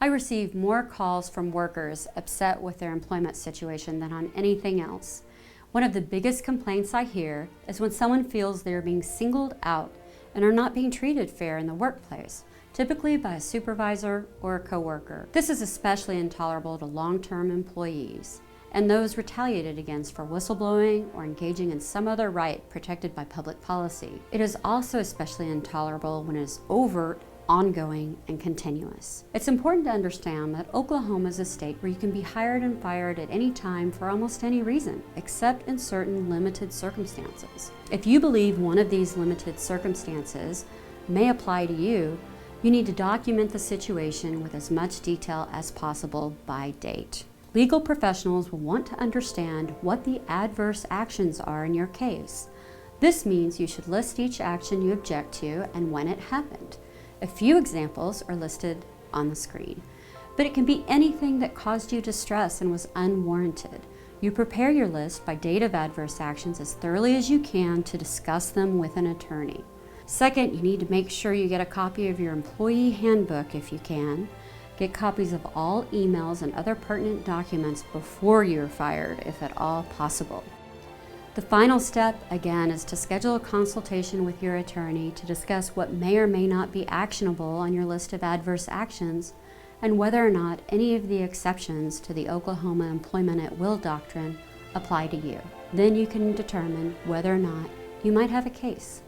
I receive more calls from workers upset with their employment situation than on anything else. One of the biggest complaints I hear is when someone feels they are being singled out and are not being treated fair in the workplace, typically by a supervisor or a coworker. This is especially intolerable to long-term employees and those retaliated against for whistleblowing or engaging in some other right protected by public policy. It is also especially intolerable when it is overt, ongoing, and continuous. It's important to understand that Oklahoma is a state where you can be hired and fired at any time for almost any reason, except in certain limited circumstances. If you believe one of these limited circumstances may apply to you, you need to document the situation with as much detail as possible by date. Legal professionals will want to understand what the adverse actions are in your case. This means you should list each action you object to and when it happened. A few examples are listed on the screen, but it can be anything that caused you distress and was unwarranted. You prepare your list by date of adverse actions as thoroughly as you can to discuss them with an attorney. Second, you need to make sure you get a copy of your employee handbook if you can. Get copies of all emails and other pertinent documents before you're fired, if at all possible. The final step, again, is to schedule a consultation with your attorney to discuss what may or may not be actionable on your list of adverse actions and whether or not any of the exceptions to the Oklahoma Employment at Will doctrine apply to you. Then you can determine whether or not you might have a case.